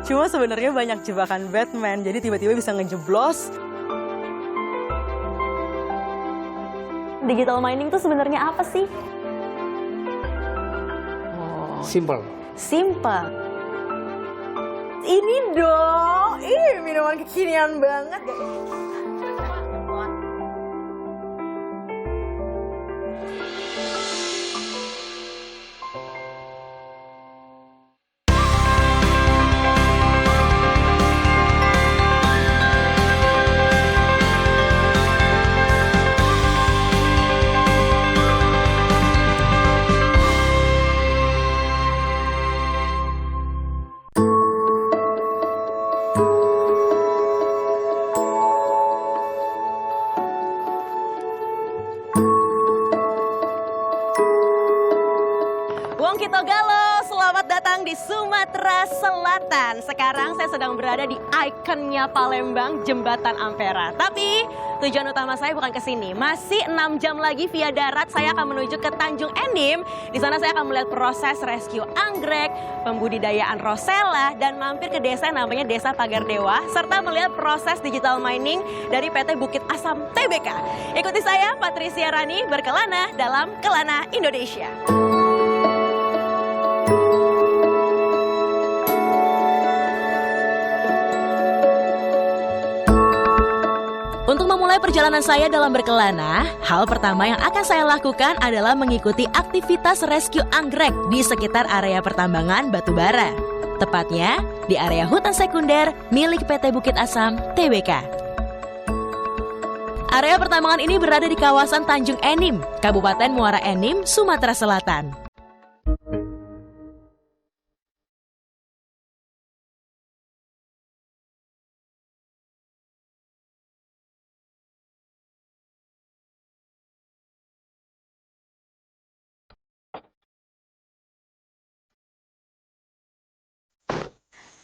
Cuma sebenarnya banyak jebakan Batman, jadi tiba-tiba bisa ngejeblos. Digital mining tuh sebenarnya apa sih? Simple. Simple. Ini dong, minuman kekinian banget. Wong Kito Galo, selamat datang di Sumatera Selatan. Sekarang saya sedang berada di ikonnya Palembang, Jembatan Ampera. Tapi tujuan utama saya bukan ke sini. Masih 6 jam lagi via darat saya akan menuju ke Tanjung Enim. Di sana saya akan melihat proses rescue anggrek, pembudidayaan rosella, dan mampir ke desa yang namanya Desa Pagardewa, serta melihat proses digital mining dari PT Bukit Asam Tbk. Ikuti saya, Patricia Rani, berkelana dalam Kelana Indonesia. Untuk memulai perjalanan saya dalam berkelana, hal pertama yang akan saya lakukan adalah mengikuti aktivitas rescue anggrek di sekitar area pertambangan batubara. Tepatnya di area hutan sekunder milik PT Bukit Asam Tbk. Area pertambangan ini berada di kawasan Tanjung Enim, Kabupaten Muara Enim, Sumatera Selatan.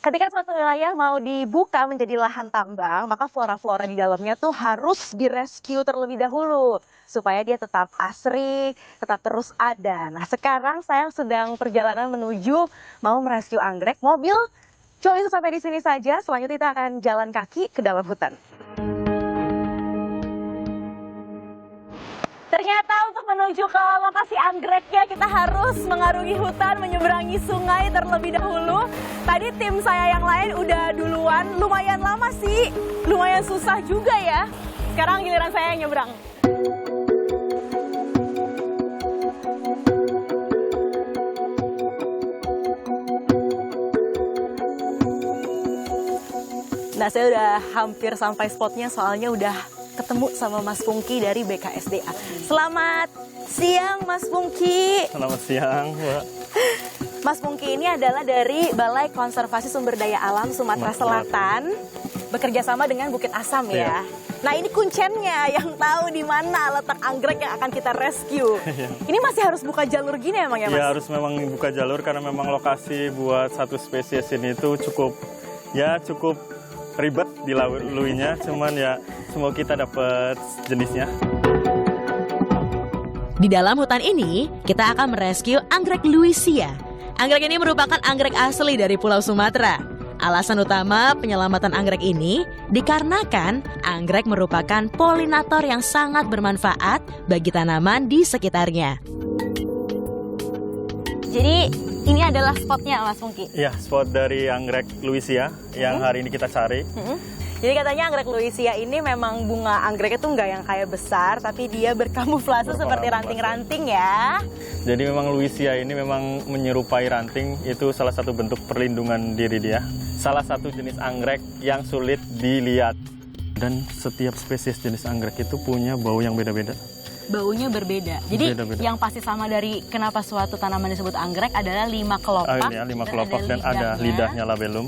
Ketika suatu wilayah mau dibuka menjadi lahan tambang, maka flora-flora di dalamnya tuh harus direscue terlebih dahulu supaya dia tetap asri, tetap terus ada. Nah, sekarang saya sedang perjalanan menuju mau merescue anggrek. Mobil cuma itu sampai di sini saja. Selanjutnya kita akan jalan kaki ke dalam hutan. Ternyata untuk menuju ke lokasi anggreknya kita harus mengarungi hutan, menyeberangi sungai terlebih dahulu. Tadi tim saya yang lain udah duluan, lumayan lama sih, lumayan susah juga ya. Sekarang giliran saya yang nyebrang. Nah, saya udah hampir sampai spotnya, soalnya udah ketemu sama Mas Pungki dari BKSDA. Selamat siang Mas Pungki. Selamat siang, Mbak. Mas Pungki ini adalah dari Balai Konservasi Sumber Daya Alam Sumatera Selatan, bekerja sama dengan Bukit Asam ya. Nah, ini kuncennya yang tahu di mana letak anggrek yang akan kita rescue. Ini masih harus buka jalur gini emang ya Mas? Ya, harus memang buka jalur karena memang lokasi buat satu spesies ini itu cukup ribet dilaluinya, cuman ya semoga kita dapat jenisnya. Di dalam hutan ini, kita akan merescue anggrek Louisia. Anggrek ini merupakan anggrek asli dari Pulau Sumatera. Alasan utama penyelamatan anggrek ini dikarenakan anggrek merupakan polinator yang sangat bermanfaat bagi tanaman di sekitarnya. Jadi ini adalah spotnya Mas Pungki? Iya, spot dari anggrek Louisia yang hari ini kita cari. Jadi katanya anggrek Louisia ini memang bunga anggreknya tuh nggak yang kayak besar, tapi dia berkamuflase seperti ranting-ranting ya. Jadi memang Louisia ini memang menyerupai ranting, itu salah satu bentuk perlindungan diri dia. Salah satu jenis anggrek yang sulit dilihat. Dan setiap spesies jenis anggrek itu punya bau yang beda-beda. Baunya berbeda. Jadi beda-beda. Yang pasti sama dari kenapa suatu tanaman disebut anggrek adalah 5 kelopak. Ya, 5 kelopak dan ada lidahnya labellum.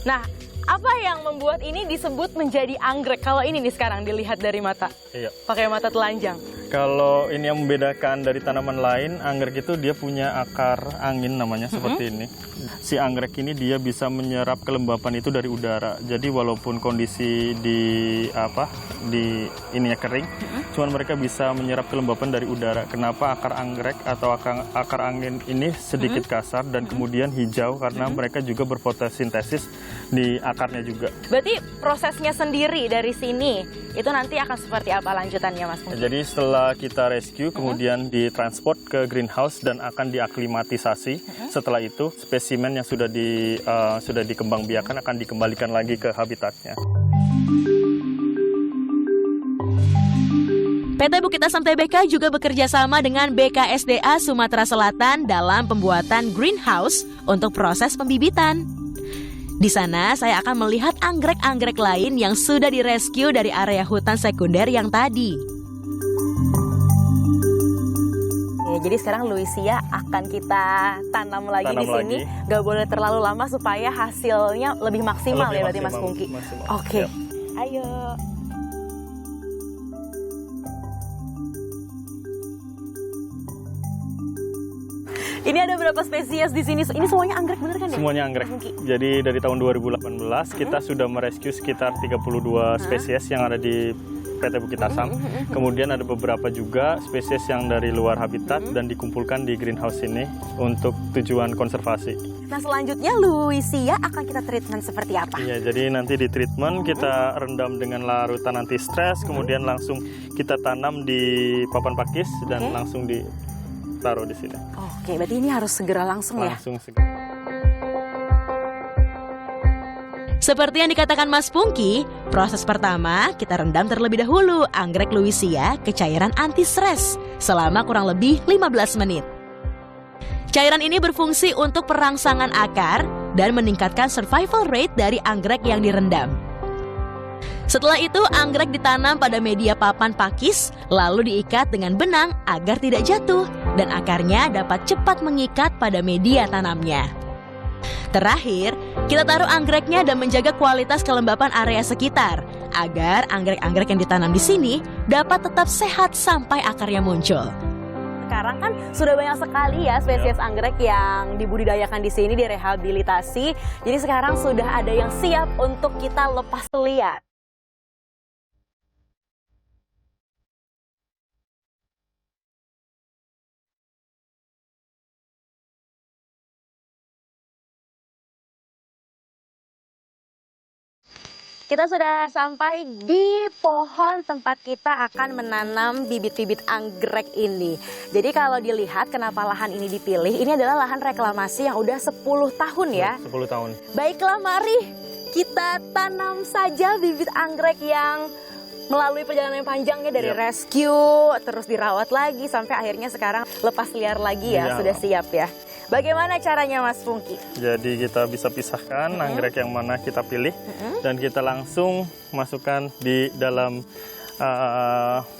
Nah, apa yang membuat ini disebut menjadi anggrek? Kalau ini nih sekarang dilihat dari mata, Iya. pakai mata telanjang. Kalau ini yang membedakan dari tanaman lain, anggrek itu dia punya akar angin namanya seperti ini. Si anggrek ini dia bisa menyerap kelembapan itu dari udara. Jadi walaupun kondisi di ininya kering, cuman mereka bisa menyerap kelembapan dari udara. Kenapa akar anggrek atau akar angin ini sedikit kasar dan kemudian hijau karena mereka juga berfotosintesis di akarnya juga. Berarti prosesnya sendiri dari sini itu nanti akan seperti apa lanjutannya, Mas Pungki? Jadi setelah kita rescue, kemudian ditransport ke greenhouse dan akan diaklimatisasi. Setelah itu, spesimen yang sudah dikembangbiakan akan dikembalikan lagi ke habitatnya. PT Bukit Asam Tbk juga bekerja sama dengan BKSDA Sumatera Selatan dalam pembuatan greenhouse untuk proses pembibitan. Di sana saya akan melihat anggrek-anggrek lain yang sudah direscue dari area hutan sekunder yang tadi. Ya, jadi sekarang Louisia akan kita tanam lagi di sini. Gak boleh terlalu lama supaya hasilnya lebih maksimal ya berarti Mas Pungki. Oke, ayo. Ini ada berapa spesies di sini? Ini semuanya anggrek bener kan ya? Semuanya anggrek. Jadi dari tahun 2018 kita sudah merescue sekitar 32 spesies yang ada di PT Bukit Asam. Kemudian ada beberapa juga spesies yang dari luar habitat dan dikumpulkan di greenhouse ini untuk tujuan konservasi. Nah selanjutnya Louisia akan kita treatment seperti apa? Iya, jadi nanti di treatment kita rendam dengan larutan anti stres, kemudian langsung kita tanam di papan pakis dan langsung ditaruh di sini. Oke, berarti ini harus segera langsung ya? Langsung segera. Seperti yang dikatakan Mas Pungki, proses pertama kita rendam terlebih dahulu anggrek Louisia ke cairan anti-stres selama kurang lebih 15 menit. Cairan ini berfungsi untuk perangsangan akar dan meningkatkan survival rate dari anggrek yang direndam. Setelah itu anggrek ditanam pada media papan pakis lalu diikat dengan benang agar tidak jatuh dan akarnya dapat cepat mengikat pada media tanamnya. Terakhir, kita taruh anggreknya dan menjaga kualitas kelembapan area sekitar agar anggrek-anggrek yang ditanam di sini dapat tetap sehat sampai akarnya muncul. Sekarang kan sudah banyak sekali ya spesies anggrek yang dibudidayakan di sini, direhabilitasi. Jadi sekarang sudah ada yang siap untuk kita lepas liar. Kita sudah sampai di pohon tempat kita akan menanam bibit-bibit anggrek ini. Jadi kalau dilihat kenapa lahan ini dipilih, ini adalah lahan reklamasi yang udah 10 tahun ya. 10 tahun. Baiklah, mari kita tanam saja bibit anggrek yang melalui perjalanan yang panjangnya dari rescue, terus dirawat lagi, sampai akhirnya sekarang lepas liar lagi ya, sudah siap ya. Bagaimana caranya Mas Pungki? Jadi kita bisa pisahkan anggrek yang mana kita pilih dan kita langsung masukkan di dalam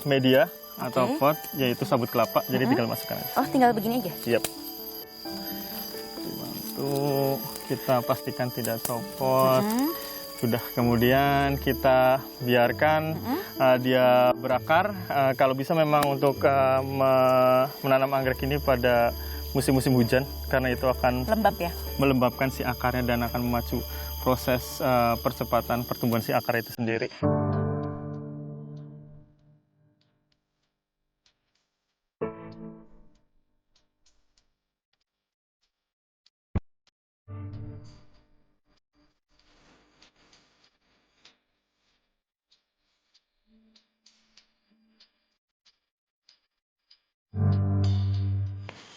media atau pot, yaitu sabut kelapa. Jadi tinggal masukkan aja. Oh, tinggal begini aja? Siap. Dibantu, kita pastikan tidak copot. Sudah, kemudian kita biarkan dia berakar. Kalau bisa memang untuk menanam anggrek ini pada musim-musim hujan, karena itu akan melembabkan si akarnya dan akan memacu proses percepatan pertumbuhan si akar itu sendiri.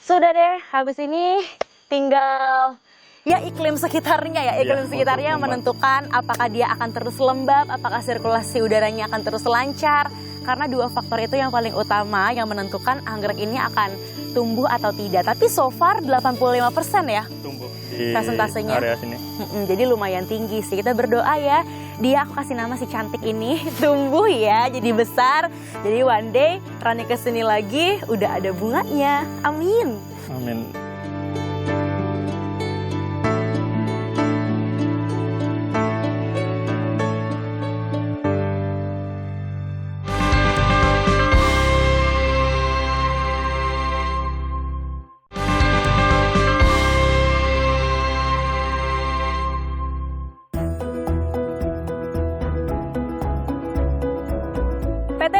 Sudah deh, habis ini tinggal ya iklim sekitarnya ya, iklim sekitarnya yang menentukan apakah dia akan terus lembab, apakah sirkulasi udaranya akan terus lancar. Karena dua faktor itu yang paling utama yang menentukan anggrek ini akan tumbuh atau tidak. Tapi so far 85% ya tumbuh di persentasenya. Area sini. Jadi lumayan tinggi sih. Kita berdoa ya, dia aku kasih nama si cantik ini tumbuh ya, jadi besar. Jadi one day Rani kesini lagi udah ada bunganya. Amin. Amin.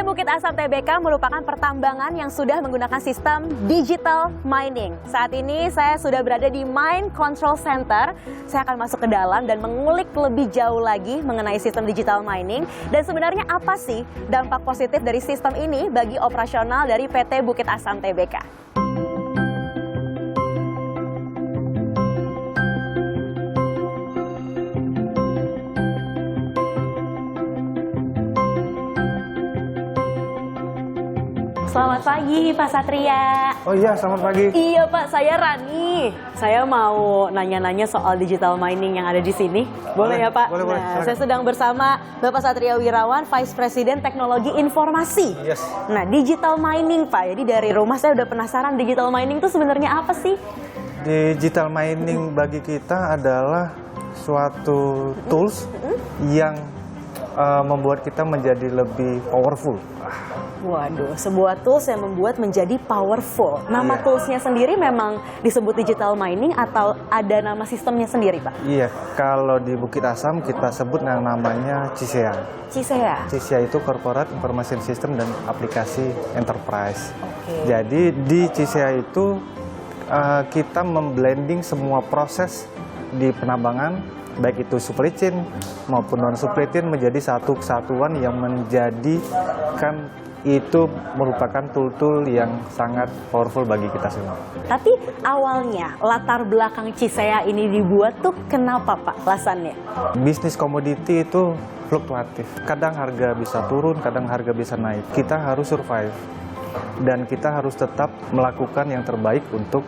Bukit Asam TBK merupakan pertambangan yang sudah menggunakan sistem digital mining. Saat ini saya sudah berada di Mine Control Center. Saya akan masuk ke dalam dan mengulik lebih jauh lagi mengenai sistem digital mining. Dan sebenarnya apa sih dampak positif dari sistem ini bagi operasional dari PT Bukit Asam TBK? Selamat pagi Pak Satria. Oh iya, selamat pagi. Iya Pak, saya Rani. Saya mau nanya-nanya soal digital mining yang ada di sini. Boleh ya Pak? Boleh, boleh. Nah, saya sedang bersama Bapak Satria Wirawan, Vice President Teknologi Informasi. Yes. Nah, digital mining Pak, jadi dari rumah saya udah penasaran digital mining itu sebenarnya apa sih? Digital mining bagi kita adalah suatu tools yang membuat kita menjadi lebih powerful. Waduh, sebuah tools yang membuat menjadi powerful. Nama Iya. toolsnya sendiri memang disebut digital mining atau ada nama sistemnya sendiri Pak? Iya, kalau di Bukit Asam kita sebut yang namanya CISEA. CISEA? CISEA itu Corporate Information System dan Aplikasi Enterprise. Oke. Jadi di CISEA itu kita memblending semua proses di penambangan, baik itu supply chain maupun non supply chain menjadi satu kesatuan yang menjadikan itu merupakan tool-tool yang sangat powerful bagi kita semua. Tapi awalnya latar belakang CISEA ini dibuat tuh kenapa Pak alasannya? Bisnis komoditi itu fluktuatif. Kadang harga bisa turun, kadang harga bisa naik. Kita harus survive. Dan kita harus tetap melakukan yang terbaik untuk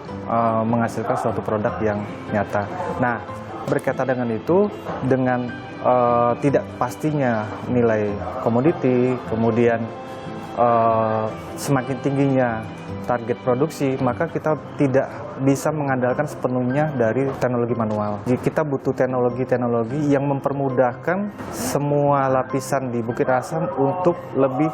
menghasilkan suatu produk yang nyata. Nah, berkaitan dengan itu, dengan tidak pastinya nilai komoditi, kemudian semakin tingginya target produksi, maka kita tidak bisa mengandalkan sepenuhnya dari teknologi manual. Jadi kita butuh teknologi-teknologi yang mempermudahkan semua lapisan di Bukit Asam untuk lebih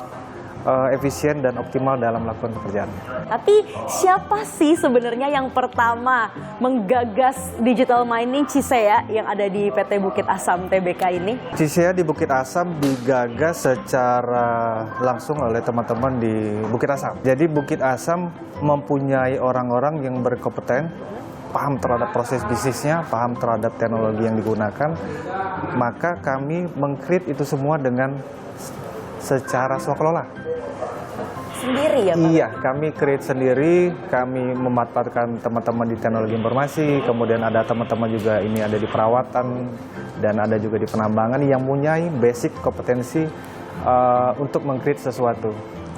efisien dan optimal dalam melakukan pekerjaan. Tapi siapa sih sebenarnya yang pertama menggagas digital mining CISEA yang ada di PT Bukit Asam TBK ini? CISEA di Bukit Asam digagas secara langsung oleh teman-teman di Bukit Asam. Jadi Bukit Asam mempunyai orang-orang yang berkompeten, paham terhadap proses bisnisnya, paham terhadap teknologi yang digunakan, maka kami meng-create itu semua dengan secara swakelola. Sendiri ya Pak? Iya, kami create sendiri, kami memanfaatkan teman-teman di teknologi informasi, kemudian ada teman-teman juga ini ada di perawatan, dan ada juga di penambangan yang punya basic kompetensi untuk meng-create sesuatu.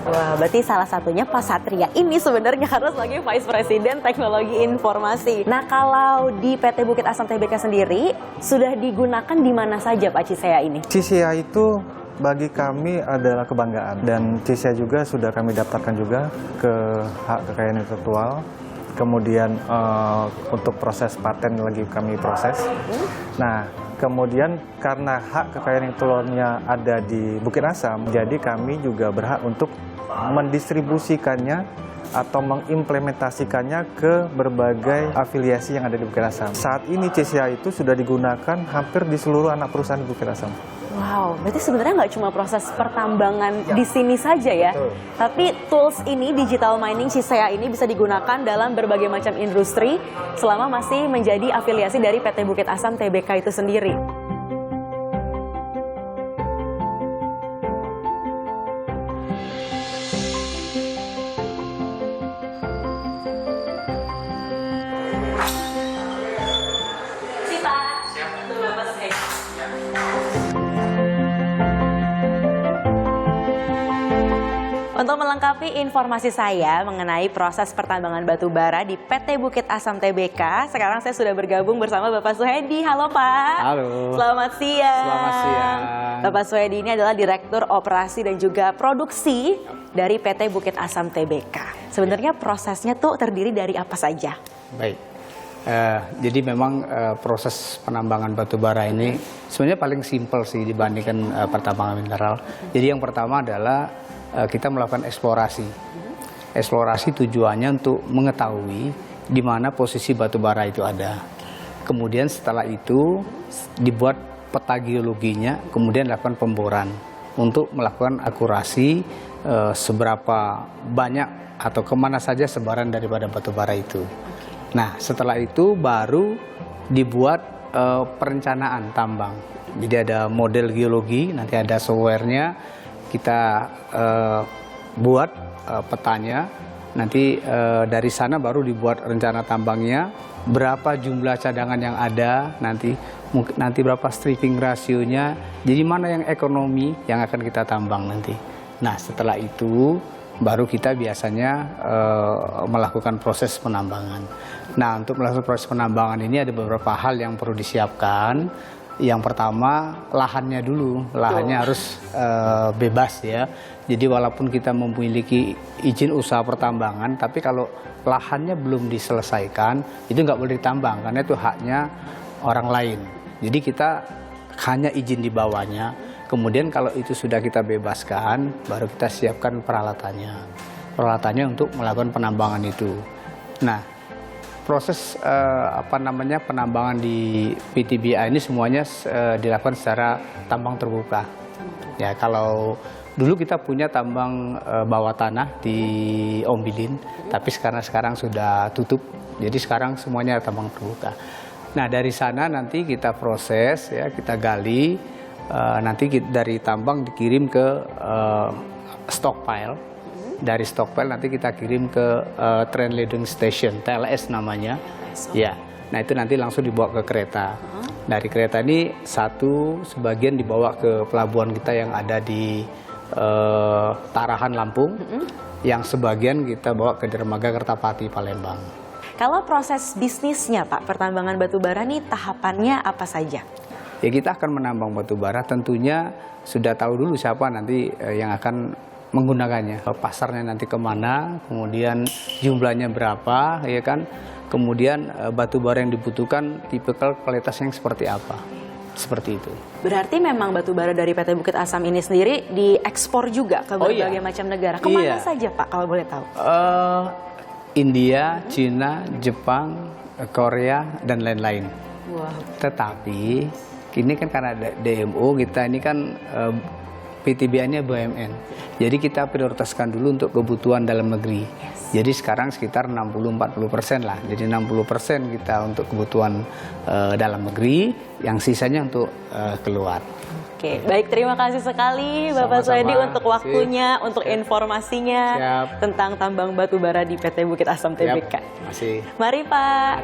Wah, berarti salah satunya Pak Satria ini sebenarnya harus lagi Vice President Teknologi Informasi. Nah, kalau di PT Bukit Asam TBK sendiri, sudah digunakan di mana saja Pak CISEA ini? CISEA itu bagi kami adalah kebanggaan, dan CISEA juga sudah kami daftarkan juga ke hak kekayaan intelektual. Kemudian untuk proses paten lagi kami proses. Nah, kemudian karena hak kekayaan intelektualnya ada di Bukit Asam, jadi kami juga berhak untuk mendistribusikannya atau mengimplementasikannya ke berbagai afiliasi yang ada di Bukit Asam. Saat ini CISEA itu sudah digunakan hampir di seluruh anak perusahaan di Bukit Asam. Wow, berarti sebenarnya nggak cuma proses pertambangan di sini saja ya, tapi tools ini, digital mining CISEA ini bisa digunakan dalam berbagai macam industri selama masih menjadi afiliasi dari PT Bukit Asam TBK itu sendiri. Untuk melengkapi informasi saya mengenai proses pertambangan batu bara di PT Bukit Asam TBK, sekarang saya sudah bergabung bersama Bapak Suhedi. Halo Pak. Halo. Selamat siang. Selamat siang. Bapak Suhedi ini adalah Direktur Operasi dan juga Produksi dari PT Bukit Asam TBK. Sebenarnya prosesnya tuh terdiri dari apa saja? Baik. Jadi memang proses penambangan batu bara ini sebenarnya paling simpel sih dibandingkan pertambangan mineral. Jadi yang pertama adalah kita melakukan eksplorasi. Eksplorasi tujuannya untuk mengetahui di mana posisi batu bara itu ada. Kemudian setelah itu dibuat peta geologinya, kemudian dilakukan pemboran untuk melakukan akurasi seberapa banyak atau kemana saja sebaran daripada batu bara itu. Nah, setelah itu baru dibuat perencanaan tambang. Jadi ada model geologi, nanti ada softwarenya, kita buat petanya, nanti dari sana baru dibuat rencana tambangnya, berapa jumlah cadangan yang ada, nanti berapa stripping rasionya, jadi mana yang ekonomi yang akan kita tambang nanti. Nah, setelah itu baru kita biasanya melakukan proses penambangan. Nah, untuk melakukan proses penambangan ini ada beberapa hal yang perlu disiapkan. Yang pertama, lahannya dulu. Lahannya harus bebas ya. Jadi walaupun kita memiliki izin usaha pertambangan, tapi kalau lahannya belum diselesaikan, itu nggak boleh ditambang karena itu haknya orang lain. Jadi kita hanya izin di bawahnya. Kemudian kalau itu sudah kita bebaskan, baru kita siapkan peralatannya untuk melakukan penambangan itu. Nah, proses penambangan di PTBA ini semuanya dilakukan secara tambang terbuka. Ya, kalau dulu kita punya tambang bawah tanah di Ombilin, tapi sekarang sudah tutup. Jadi sekarang semuanya tambang terbuka. Nah, dari sana nanti kita proses ya, kita gali. Nanti dari tambang dikirim ke stockpile. Dari stockpile nanti kita kirim ke train loading station, TLS namanya. Ya, nah itu nanti langsung dibawa ke kereta. Dari kereta ini sebagian dibawa ke pelabuhan kita yang ada di Tarahan, Lampung. Yang sebagian kita bawa ke Dermaga Kertapati, Palembang. Kalau proses bisnisnya Pak, pertambangan batu bara nih tahapannya apa saja? Ya, kita akan menambang batu bara, tentunya sudah tahu dulu siapa nanti yang akan menggunakannya. Pasarnya nanti kemana, kemudian jumlahnya berapa, ya kan? Kemudian batu bara yang dibutuhkan tipikal kualitasnya yang seperti apa. Seperti itu. Berarti memang batu bara dari PT Bukit Asam ini sendiri diekspor juga ke berbagai macam negara. Kemana saja Pak, kalau boleh tahu? India, Cina, Jepang, Korea, dan lain-lain. Wow. Tetapi ini kan karena DMO, kita ini kan PTBA-nya BUMN. Jadi kita prioritaskan dulu untuk kebutuhan dalam negeri. Jadi sekarang sekitar 60-40% lah. Jadi 60% kita untuk kebutuhan dalam negeri, yang sisanya untuk keluar. Oke, baik, terima kasih sekali Bapak Soedi untuk waktunya, untuk informasinya tentang tambang batu bara di PT Bukit Asam Tbk. Terima kasih. Mari Pak.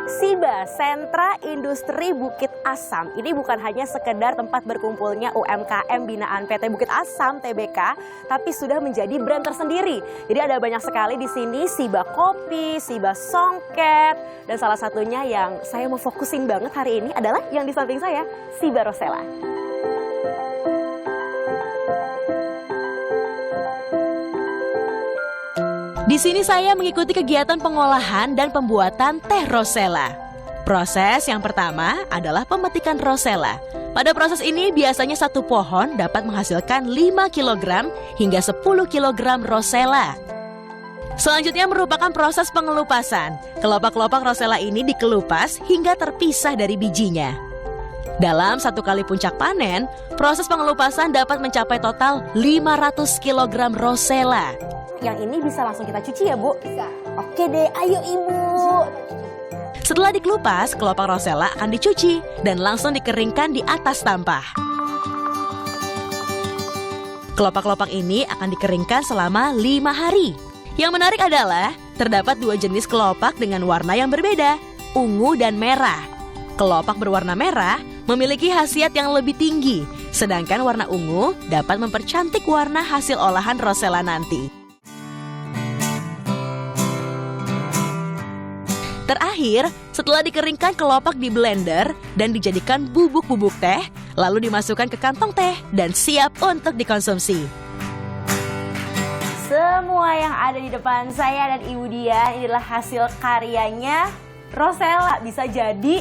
SIBA, Sentra Industri Bukit Asam. Ini bukan hanya sekedar tempat berkumpulnya UMKM binaan PT Bukit Asam Tbk, tapi sudah menjadi brand tersendiri. Jadi ada banyak sekali di sini, SIBA Kopi, SIBA Songket, dan salah satunya yang saya mau fokusin banget hari ini adalah yang di samping saya, SIBA Rosella. Di sini saya mengikuti kegiatan pengolahan dan pembuatan teh Rosella. Proses yang pertama adalah pemetikan Rosella. Pada proses ini biasanya satu pohon dapat menghasilkan 5 kg hingga 10 kg Rosella. Selanjutnya merupakan proses pengelupasan. Kelopak-kelopak Rosella ini dikelupas hingga terpisah dari bijinya. Dalam satu kali puncak panen, proses pengelupasan dapat mencapai total 500 kg Rosella. Yang ini bisa langsung kita cuci ya Bu? Bisa. Oke deh, ayo Ibu. Setelah dikelupas, kelopak Rosella akan dicuci dan langsung dikeringkan di atas tampah. Kelopak-kelopak ini akan dikeringkan selama 5 hari. Yang menarik adalah terdapat 2 jenis kelopak dengan warna yang berbeda, ungu dan merah. Kelopak berwarna merah memiliki khasiat yang lebih tinggi, sedangkan warna ungu dapat mempercantik warna hasil olahan Rosella nanti. Terakhir, setelah dikeringkan kelopak di blender dan dijadikan bubuk-bubuk teh, lalu dimasukkan ke kantong teh dan siap untuk dikonsumsi. Semua yang ada di depan saya dan Ibu Dian ini adalah hasil karyanya Rosella. Bisa jadi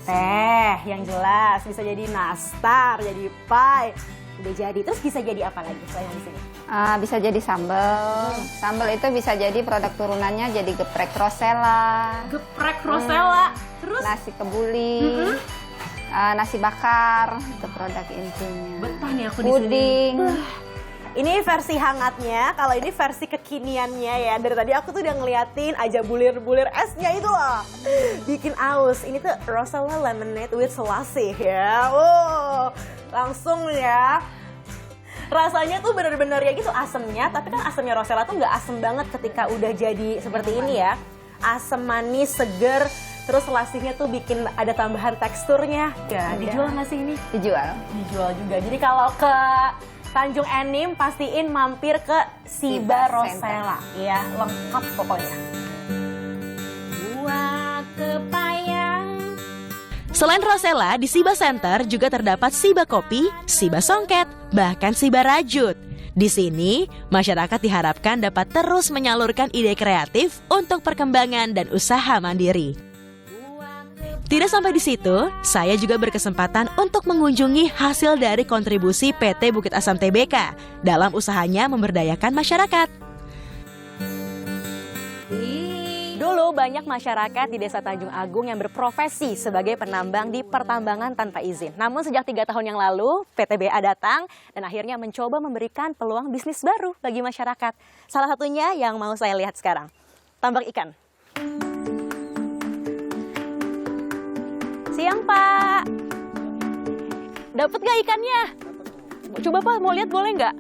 teh yang jelas, bisa jadi nastar, jadi pie, udah jadi. Terus bisa jadi apa lagi selain di sini? Bisa jadi sambal. Sambal itu bisa jadi produk turunannya jadi geprek Rosella, Geprek Rosella, terus nasi kebuli, nasi bakar, itu produk intinya. betah nih aku di sini. Puding. Ini versi hangatnya, kalau ini versi kekiniannya ya. Dari tadi aku tuh udah ngeliatin aja bulir-bulir esnya itu loh. Bikin aus. Ini tuh Rosella Lemonade with Selasih ya. Wow, langsung ya. Rasanya tuh bener-bener ya gitu asemnya, tapi kan asemnya Rosella tuh nggak asem banget ketika udah jadi seperti ini ya. Asem manis, seger, terus selasihnya tuh bikin ada tambahan teksturnya. Ya, dijual nggak sih ini? Dijual. Dijual juga. Jadi kalau ke Tanjung Enim pastiin mampir ke Siba Rosella. Ya, lengkap pokoknya. Buah kepayang. Selain Rosella, di Siba Center juga terdapat Siba Kopi, Siba Songket, bahkan Siba Rajut. Di sini, masyarakat diharapkan dapat terus menyalurkan ide kreatif untuk perkembangan dan usaha mandiri. Tidak sampai di situ, saya juga berkesempatan untuk mengunjungi hasil dari kontribusi PT Bukit Asam Tbk dalam usahanya memberdayakan masyarakat. Dulu banyak masyarakat di Desa Tanjung Agung yang berprofesi sebagai penambang di pertambangan tanpa izin. Namun sejak 3 tahun yang lalu, PTBA datang dan akhirnya mencoba memberikan peluang bisnis baru bagi masyarakat. Salah satunya yang mau saya lihat sekarang, tambak ikan. Siang, Pak. Dapat gak ikannya? Coba, Pak, mau lihat boleh nggak?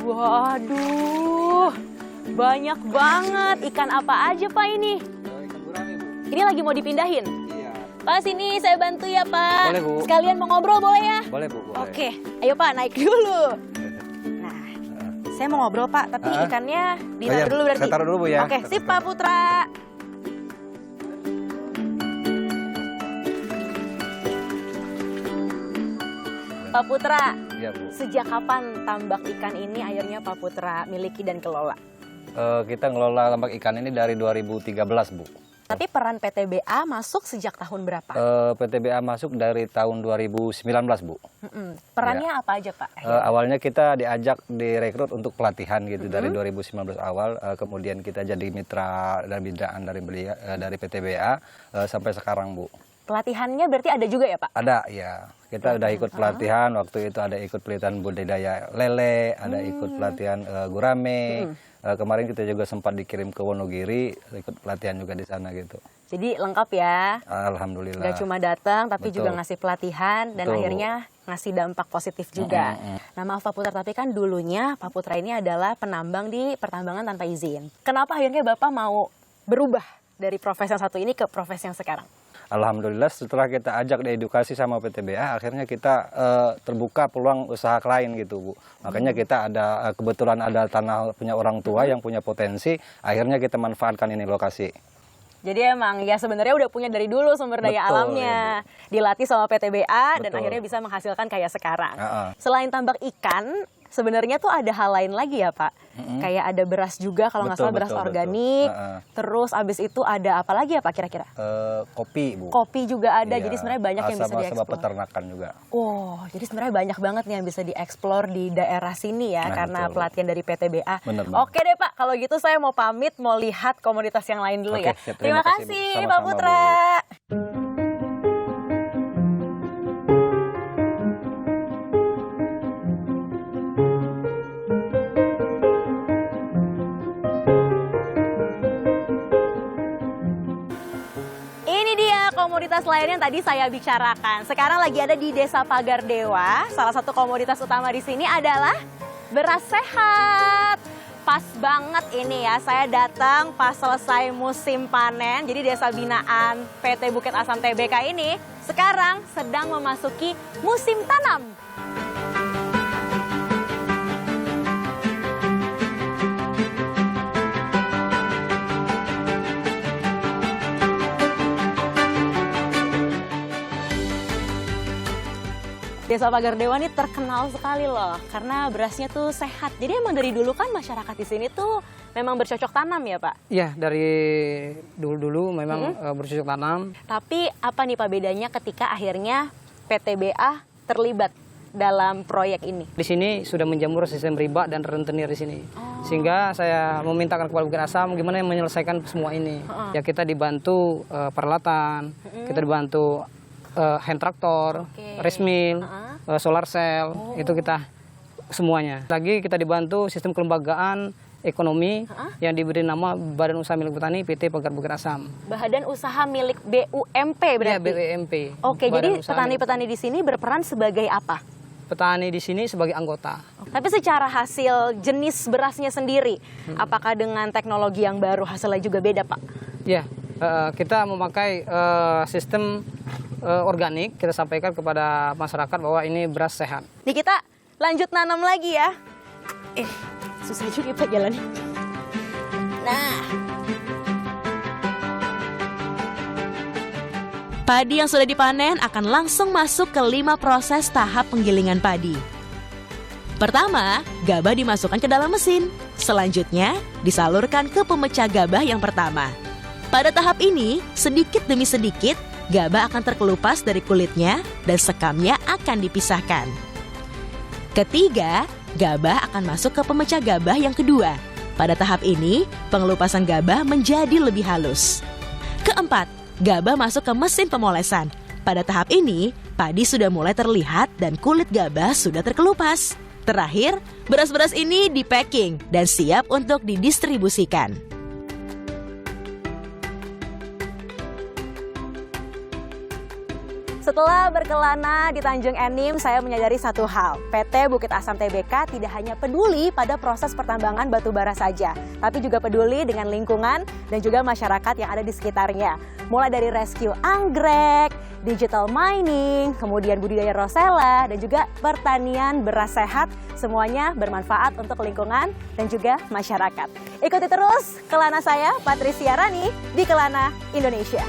Waduh, banyak banget. Ikan apa aja, Pak, ini? Ikan gurame, Bu. Ini lagi mau dipindahin? Iya. Pak, sini saya bantu ya, Pak. Boleh, Bu. Sekalian mau ngobrol, boleh ya? Boleh, Bu. Boleh. Oke, ayo, Pak, naik dulu. Nah, saya mau ngobrol, Pak, tapi ikannya ditaruh dulu berarti. Saya taruh dulu, Bu, ya. Oke, sip, Pak Putra. Pak Putra, Iya, Bu. sejak kapan tambak ikan ini akhirnya Pak Putra miliki dan kelola? Kita ngelola tambak ikan ini dari 2013, Bu. Tapi peran PTBA masuk sejak tahun berapa? PTBA masuk dari tahun 2019, Bu. Perannya apa aja, Pak? Awalnya kita diajak direkrut untuk pelatihan gitu dari 2019 awal, kemudian kita jadi mitra dan binaan dari PTBA sampai sekarang, Bu. Pelatihannya berarti ada juga ya, Pak? Ada, ya. Kita udah ikut pelatihan, waktu itu ada ikut pelatihan budidaya lele, ada ikut pelatihan gurame. Kemarin kita juga sempat dikirim ke Wonogiri, ikut pelatihan juga di sana gitu. Jadi lengkap ya? Alhamdulillah. Gak cuma datang, tapi Betul. juga ngasih pelatihan dan Betul. akhirnya ngasih dampak positif juga. Nah, maaf Pak Putra, tapi kan dulunya Pak Putra ini adalah penambang di pertambangan tanpa izin. Kenapa akhirnya Bapak mau berubah dari profesi yang satu ini ke profesi yang sekarang? Alhamdulillah setelah kita ajak diedukasi sama PTBA, akhirnya kita terbuka peluang usaha lain gitu, Bu. Makanya kita ada kebetulan ada tanah punya orang tua yang punya potensi, akhirnya kita manfaatkan ini lokasi. Jadi emang ya sebenarnya udah punya dari dulu sumber daya Betul, alamnya. Dilatih sama PTBA dan Betul. akhirnya bisa menghasilkan kayak sekarang. Heeh. Selain tambak ikan, sebenarnya tuh ada hal lain lagi ya, Pak? Kayak ada beras juga kalau nggak Betul, salah, beras betul, organik. betul. Heeh. Terus abis itu ada apa lagi ya, Pak, kira-kira? Kopi, Bu. Kopi juga ada, Iya, jadi sebenarnya banyak yang bisa sama dieksplor. peternakan juga. Oh, jadi sebenarnya banyak banget nih yang bisa dieksplor di daerah sini ya, Nah, karena betul. pelatihan dari PTBA. Bener banget. Oke deh Pak, kalau gitu saya mau pamit, mau lihat komoditas yang lain dulu Oke, ya. siap. Terima Terima kasih, Bu. kasih Pak Sama-sama, Putra. Ini dia komoditas lain yang tadi saya bicarakan. Sekarang lagi ada di Desa Pagar Dewa. Salah satu komoditas utama di sini adalah beras sehat. Pas banget ini ya, saya datang pas selesai musim panen. Jadi Desa Binaan PT Bukit Asam Tbk ini sekarang sedang memasuki musim tanam. Desa Pagar Dewa ini terkenal sekali loh, karena berasnya tuh sehat. Jadi emang dari dulu kan masyarakat di sini tuh memang bercocok tanam ya Pak? Iya, dari dulu-dulu memang bercocok tanam. Tapi apa nih Pak bedanya ketika akhirnya PTBA terlibat dalam proyek ini? Di sini sudah menjamur sistem riba dan rentenir di sini. Sehingga saya memintakan kepada Bukit Asam gimana menyelesaikan semua ini. Ya kita dibantu peralatan, kita dibantu hand traktor, rice mill, solar cell, itu kita semuanya. Lagi kita dibantu sistem kelembagaan ekonomi yang diberi nama Badan Usaha Milik Petani PT Pagar Bukit Asam. Badan Usaha Milik BUMP berarti? Ya, BUMP. Oke, jadi petani-petani di sini berperan sebagai apa? Petani di sini sebagai anggota. Tapi secara hasil jenis berasnya sendiri, apakah dengan teknologi yang baru hasilnya juga beda Pak? Ya, kita memakai sistem organik, kita sampaikan kepada masyarakat bahwa ini beras sehat. Nih kita lanjut nanam lagi ya. Susah juga Pak jalannya. Nah. Padi yang sudah dipanen akan langsung masuk ke 5 proses tahap penggilingan padi. Pertama, gabah dimasukkan ke dalam mesin. Selanjutnya, disalurkan ke pemecah gabah yang pertama. Pada tahap ini, sedikit demi sedikit, gabah akan terkelupas dari kulitnya dan sekamnya akan dipisahkan. Ketiga, gabah akan masuk ke pemecah gabah yang kedua. Pada tahap ini, pengelupasan gabah menjadi lebih halus. Keempat, gabah masuk ke mesin pemolesan. Pada tahap ini, padi sudah mulai terlihat dan kulit gabah sudah terkelupas. Terakhir, beras-beras ini di-packing dan siap untuk didistribusikan. Setelah berkelana di Tanjung Enim, saya menyadari satu hal. PT Bukit Asam Tbk tidak hanya peduli pada proses pertambangan batu bara saja, tapi juga peduli dengan lingkungan dan juga masyarakat yang ada di sekitarnya. Mulai dari rescue anggrek, digital mining, kemudian budidaya rosella, dan juga pertanian beras sehat, semuanya bermanfaat untuk lingkungan dan juga masyarakat. Ikuti terus Kelana saya, Patricia Rani, di Kelana Indonesia.